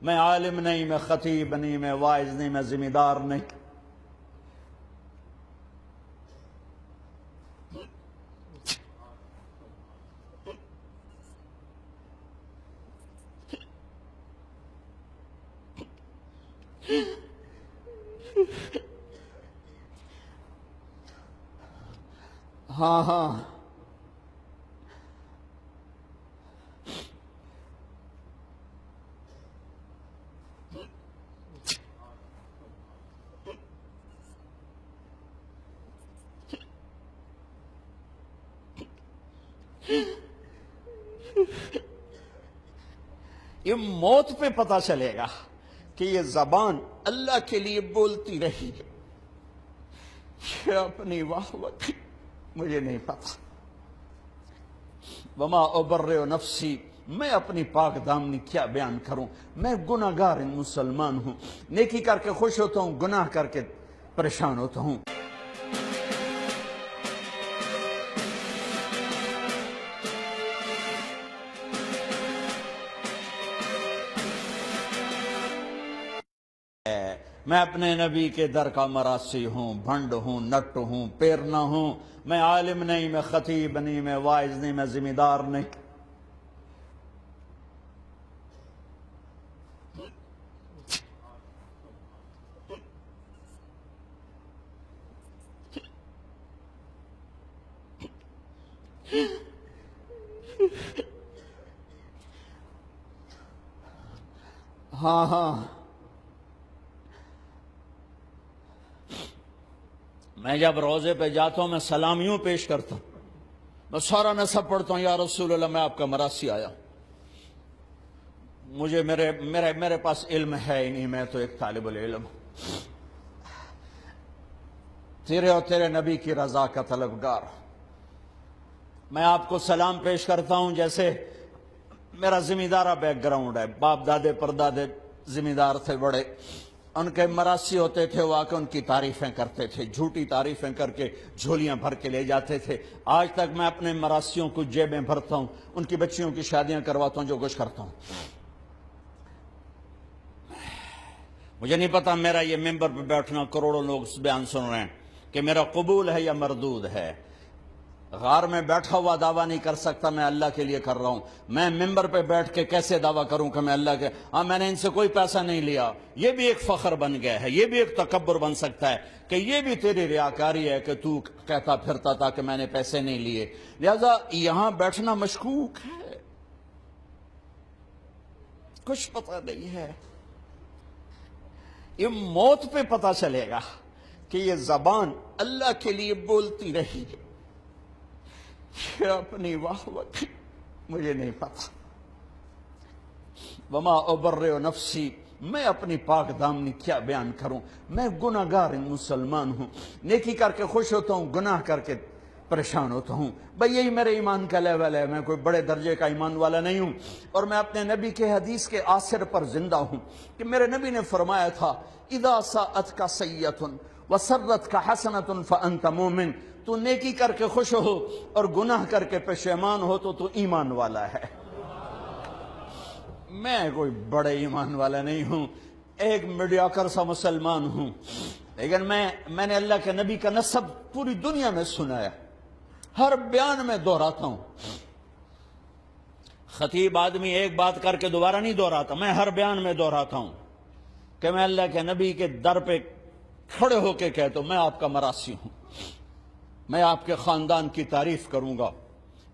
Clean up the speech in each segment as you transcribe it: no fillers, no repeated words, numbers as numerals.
میں عالم نہیں، میں خطیب نہیں، میں واعظ نہیں، میں ذمہ دار نہیں۔ ہاں ہاں یہ موت پہ پتہ چلے گا کہ یہ زبان اللہ کے لیے بولتی رہی ہے یا اپنی واہ وقت، مجھے نہیں پتا۔ وما ابرئ نفسی، میں اپنی پاک دامنی کیا بیان کروں، میں گناہگار مسلمان ہوں، نیکی کر کے خوش ہوتا ہوں، گناہ کر کے پریشان ہوتا ہوں۔ میں اپنے نبی کے در کا مراسی ہوں، بھنڈ ہوں، نٹ ہوں، پیرنا ہوں، میں عالم نہیں، میں خطیب نہیں، میں واعظ نہیں، میں ذمہ دار نہیں۔ ہاں ہاں میں جب روزے پہ جاتا ہوں میں سلام یوں پیش کرتا ہوں، میں سارا نسب پڑھتا ہوں، یا رسول اللہ میں آپ کا مراسی آیا، مجھے میرے پاس علم ہے ہی نہیں، میں تو ایک طالب العلم ہوں، تیرے اور تیرے نبی کی رضا کا طلبگار۔ میں آپ کو سلام پیش کرتا ہوں جیسے میرا ذمہ دارہ بیک گراؤنڈ ہے، باپ دادے پردادے ذمہ دار تھے بڑے، ان کے مراسی ہوتے تھے، وہ آ کے ان کی تعریفیں کرتے تھے، جھوٹی تعریفیں کر کے جھولیاں بھر کے لے جاتے تھے۔ آج تک میں اپنے مراسیوں کو جیبیں بھرتا ہوں، ان کی بچیوں کی شادیاں کرواتا ہوں، جو کچھ کرتا ہوں۔ مجھے نہیں پتا میرا یہ ممبر پہ بیٹھنا کروڑوں لوگ اس بیان سن رہے ہیں کہ میرا قبول ہے یا مردود ہے۔ غار میں بیٹھا ہوا دعویٰ نہیں کر سکتا میں اللہ کے لیے کر رہا ہوں، میں ممبر پہ بیٹھ کے کیسے دعویٰ کروں کہ میں اللہ کے، میں نے ان سے کوئی پیسہ نہیں لیا، یہ بھی ایک فخر بن گیا ہے، یہ بھی ایک تکبر بن سکتا ہے کہ یہ بھی تیری ریاکاری ہے کہ تو کہتا پھرتا تھا کہ میں نے پیسے نہیں لیے۔ لہذا یہاں بیٹھنا مشکوک ہے، کچھ پتہ نہیں ہے۔ یہ موت پہ پتہ چلے گا کہ یہ زبان اللہ کے لیے بولتی رہی ہے یا اپنی واہ وقت، مجھے نہیں پتا۔ وما ابرئ نفسی، میں اپنی پاک دامنی کیا بیان کروں، میں گناہگار مسلمان ہوں، نیکی کر کے خوش ہوتا ہوں، گناہ کر کے پریشان ہوتا ہوں۔ بھئی یہی میرے ایمان کا لیول ہے، میں کوئی بڑے درجے کا ایمان والا نہیں ہوں، اور میں اپنے نبی کے حدیث کے آثر پر زندہ ہوں کہ میرے نبی نے فرمایا تھا اذا ساءتک سیئۃ وسرتک حسنۃ فانت مومن، تو نیکی کر کے خوش ہو اور گناہ کر کے پشیمان ہو تو ایمان والا ہے۔ میں کوئی بڑے ایمان والا نہیں ہوں، ایک میڈیاکر سا مسلمان ہوں، لیکن میں نے اللہ کے نبی کا نسب پوری دنیا میں سنا ہے، ہر بیان میں دہراتا ہوں۔ خطیب آدمی ایک بات کر کے دوبارہ نہیں دہراتا، میں ہر بیان میں دہراتا ہوں کہ میں اللہ کے نبی کے در پہ کھڑے ہو کے کہتا ہوں میں آپ کا مراسی ہوں، میں آپ کے خاندان کی تعریف کروں گا،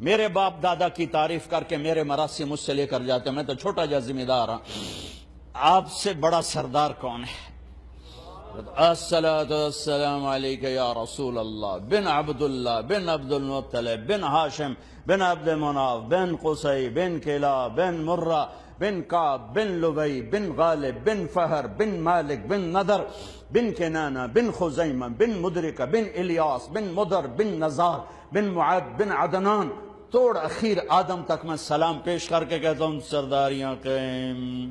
میرے باپ دادا کی تعریف کر کے میرے مراسی مجھ سے لے کر جاتے ہیں، میں تو چھوٹا جا ذمہ دار ہوں۔ آپ سے بڑا سردار کون ہے؟ الصلاۃ والسلام علیک یا رسول اللہ، بن عبداللہ بن عبد المطلب بن ہاشم بن عبد مناف بن قصی بن کلاب بن مرہ بن کعب بن لبی بن غالب بن فہر بن مالک بن نضر بن کنانہ بن خزیمہ بن مدرکہ بن الیاس بن مدر بن نزار بن معد بن عدنان، توڑ اخیر آدم تک میں سلام پیش کر کے کہتا ہوں سرداریاں قائم،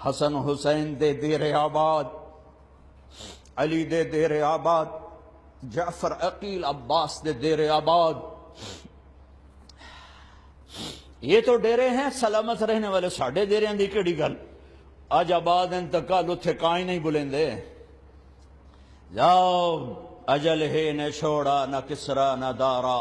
حسن حسین دے دیر آباد، علی دے دیر آباد، جعفر عقیل عباس دے دیر آباد۔ یہ تو ڈیرے ہیں سلامت رہنے والے، ساڑھے ڈیریاں دی کیڑی گل، اج آباد انتقال اتھے کائیں نہیں بلندے جاؤ اجل ہی نے چھوڑا نہ کسرا نہ دارا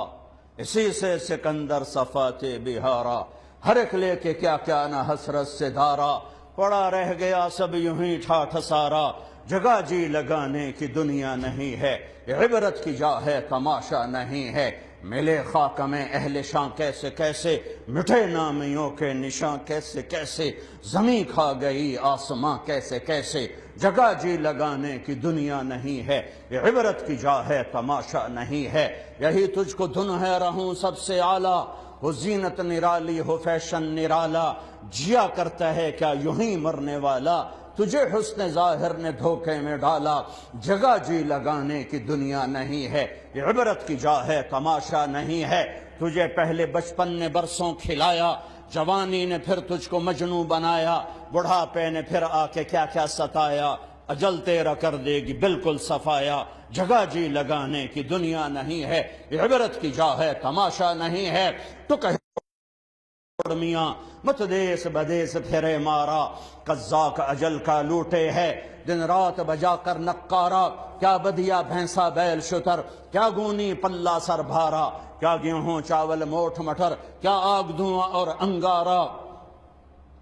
اسی سے سکندر صفات بہارا ہر ایک لے کے کیا کیا نہ حسرت سے دھارا پڑا رہ گیا سب یوں ہی ٹھاٹھ سارا جگہ جی لگانے کی دنیا نہیں ہے عبرت کی جا ہے تماشا نہیں ہے ملے خاک میں اہل شاں کیسے کیسے مٹھے نامیوں کے نشاں کیسے کیسے زمین کھا گئی آسماں کیسے کیسے جگہ جی لگانے کی دنیا نہیں ہے عبرت کی جا ہے تماشا نہیں ہے یہی تجھ کو دھن ہے رہوں سب سے اعلیٰ ہو زینت نرالی ہو فیشن نرالا جیا کرتا ہے کیا یوں ہی مرنے والا تجھے حسن ظاہر نے دھوکے میں ڈالا جگہ جی لگانے کی دنیا نہیں ہے عبرت کی جا ہے تماشا نہیں ہے تجھے پہلے بچپن نے برسوں کھلایا جوانی نے پھر تجھ کو مجنوں بنایا بڑھاپے نے پھر آ کے کیا کیا ستایا اجل تیرا کر دے گی بالکل صفایا جگہ جی لگانے کی دنیا نہیں ہے عبرت کی جا ہے تماشا نہیں ہے تو کہے میاں مت دیس بدیس پھرے مارا قزاق اجل کا لوٹے ہے دن رات بجا کر نقارا کیا بدیا بھینسا بیل شتر کیا گونی پلہ سر بھارا کیا گیہوں چاول موٹھ مٹر کیا آگ دھواں اور انگارا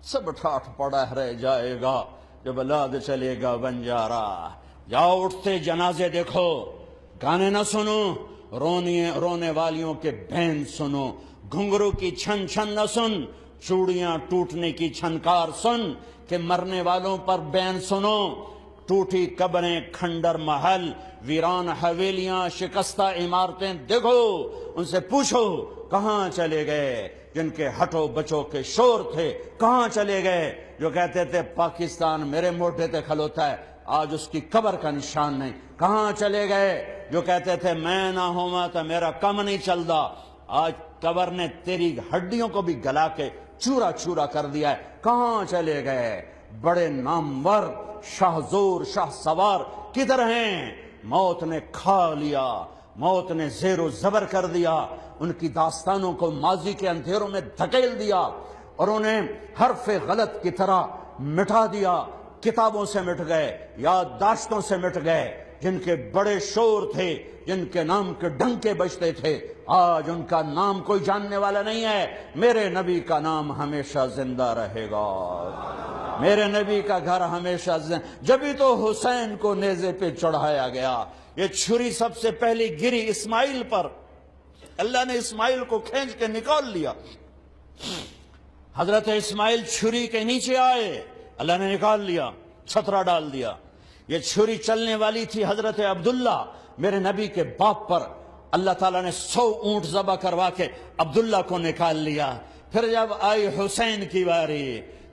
سب ٹھاٹھ پڑا رہ جائے گا جب لاد چلے گا بنجارا جاؤ اٹھتے جنازے دیکھو گانے نہ سنو رونے والیوں کے بین سنو گھنگرو کی چھن چھن نہ سن چوڑیاں ٹوٹنے کی چھنکار سن کہ مرنے والوں پر بین سنو ٹوٹی قبریں کھنڈر محل ویران حویلیاں شکستہ عمارتیں دیکھو ان سے پوچھو کہاں چلے گئے جن کے ہٹو بچو کے شور تھے کہاں چلے گئے جو کہتے تھے پاکستان میرے موڈے تے کھلوتا ہے آج اس کی قبر کا نشان نہیں کہاں چلے گئے جو کہتے تھے میں نہ ہوں تو میرا کم نہیں چلتا آج قبر نے تیری ہڈیوں کو بھی گلا کے چورا چورا کر دیا ہے کہاں چلے گئے بڑے نامور شاہ زور شاہ سوار کدھر ہیں موت نے کھا لیا موت نے زیر و زبر کر دیا ان کی داستانوں کو ماضی کے اندھیروں میں دھکیل دیا اور انہیں حرف غلط کی طرح مٹا دیا کتابوں سے مٹ گئے یادداشتوں سے مٹ گئے جن کے بڑے شور تھے جن کے نام کے ڈنکے بجتے تھے آج ان کا نام کوئی جاننے والا نہیں ہے میرے نبی کا نام ہمیشہ زندہ رہے گا میرے نبی کا گھر ہمیشہ جبھی تو حسین کو نیزے پہ چڑھایا گیا یہ چھری سب سے پہلی گری اسماعیل پر اللہ نے اسماعیل کو کھینچ کے نکال لیا حضرت اسماعیل چھری کے نیچے آئے اللہ نے نکال لیا چھترا ڈال دیا یہ چھری چلنے والی تھی حضرت عبداللہ میرے نبی کے باپ پر اللہ تعالیٰ نے 100 اونٹ ذبح کروا کے عبداللہ کو نکال لیا پھر جب آئی حسین کی باری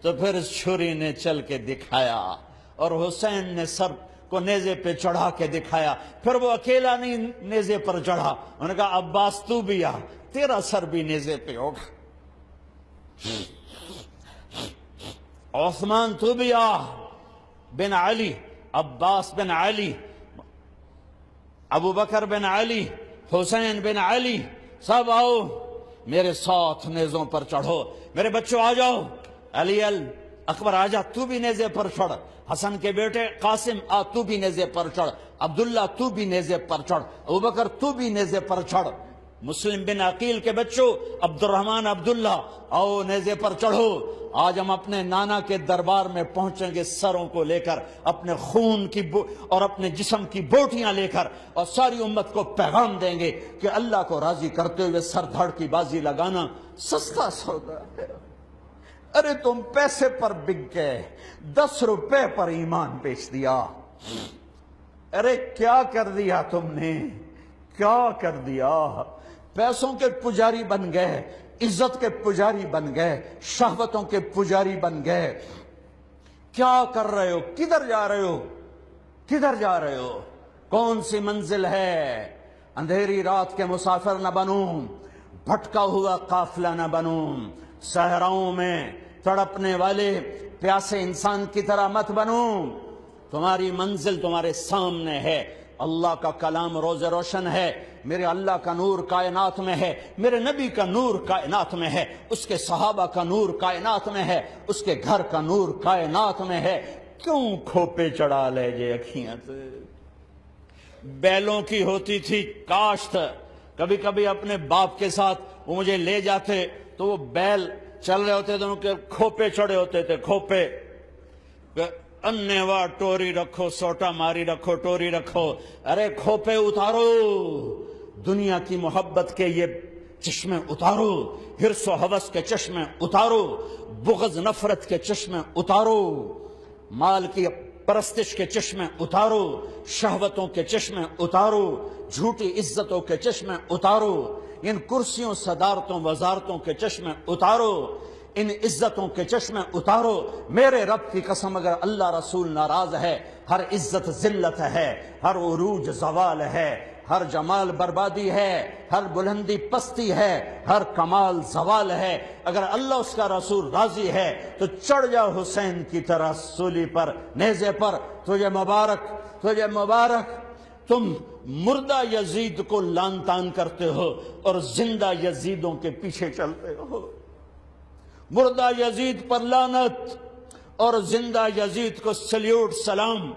تو پھر اس چھری نے چل کے دکھایا اور حسین نے سر کو نیزے پہ چڑھا کے دکھایا پھر وہ اکیلا نہیں نیزے پر چڑھا انہوں نے کہا عباس تو بھی آ تیرا سر بھی نیزے پہ ہوگا عثمان تو بھی آ بن علی عباس بن علی ابو بکر بن علی حسین بن علی سب آؤ میرے ساتھ نیزوں پر چڑھو میرے بچوں آ جاؤ علی اکبر آجا تو بھی نیزے پر چڑھ حسن کے بیٹے قاسم آ تو بھی نیزے پر چڑھ عبداللہ تو بھی نیزے پر چڑھ ابو بکر تو بھی نیزے پر چڑھ مسلم بن عقیل کے بچوں عبد الرحمن عبداللہ آؤ نیزے پر چڑھو آج ہم اپنے نانا کے دربار میں پہنچیں گے سروں کو لے کر اپنے خون کی اور اپنے جسم کی بوٹیاں لے کر اور ساری امت کو پیغام دیں گے کہ اللہ کو راضی کرتے ہوئے سر دھڑ کی بازی لگانا سستا سودا ہے ارے تم پیسے پر بک گئے 10 روپے پر ایمان بیچ دیا ارے کیا کر دیا تم نے کیا کر دیا پیسوں کے پجاری بن گئے عزت کے پجاری بن گئے شہوتوں کے پجاری بن گئے کیا کر رہے ہو کدھر جا رہے ہو کدھر جا رہے ہو کون سی منزل ہے اندھیری رات کے مسافر نہ بنوں بھٹکا ہوا قافلہ نہ بنوں صحراؤں میں تڑپنے والے پیاسے انسان کی طرح مت بنوں تمہاری منزل تمہارے سامنے ہے اللہ کا کلام روز روشن ہے، میرے اللہ کا نور کائنات میں ہے، میرے نبی کا نور کائنات میں ہے، اس کے صحابہ کا نور کائنات میں ہے، اس کے گھر کا نور کائنات میں ہے، کیوں کھوپے چڑھا لے جے اکھیاں تے؟ بیلوں کی ہوتی تھی کاشت، کبھی کبھی اپنے باپ کے ساتھ وہ مجھے لے جاتے تو وہ بیل چل رہے ہوتے تھے، ان کے کھوپے چڑھے ہوتے تھے، کھوپے، انیوا ٹوری رکھو، سوٹا ماری رکھو، ٹوری رکھو، ارے کھوپے اتارو، دنیا کی محبت کے یہ چشمے اتارو، حرص و ہوس کے چشمے اتارو، بغض نفرت کے چشمے اتارو، مال کی پرستش کے چشمے اتارو، شہوتوں کے چشمے اتارو، جھوٹی عزتوں کے چشمے اتارو، ان کرسیوں صدارتوں وزارتوں کے چشمے اتارو، ان عزتوں کے چشمے اتارو۔ میرے رب کی قسم اگر اللہ رسول ناراض ہے، ہر عزت ذلت ہے، ہر عروج زوال ہے، ہر جمال بربادی ہے، ہر بلندی پستی ہے، ہر کمال زوال ہے۔ اگر اللہ اس کا رسول راضی ہے تو چڑھ جا حسین کی طرح سولی پر، نیزے پر، تجھے مبارک، تجھے مبارک۔ تم مردہ یزید کو لان تان کرتے ہو اور زندہ یزیدوں کے پیچھے چلتے ہو۔ مردہ یزید پر لعنت اور زندہ یزید کو سلیوٹ سلام۔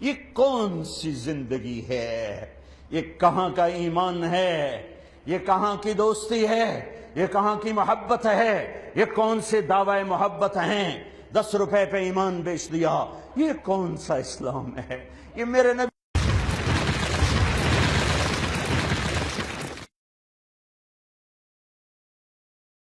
یہ کون سی زندگی ہے؟ یہ کہاں کا ایمان ہے؟ یہ کہاں کی دوستی ہے؟ یہ کہاں کی محبت ہے؟ یہ کون سے دعوی محبت ہیں؟ 10 روپے پہ ایمان بیچ دیا، یہ کون سا اسلام ہے؟ یہ میرے نبی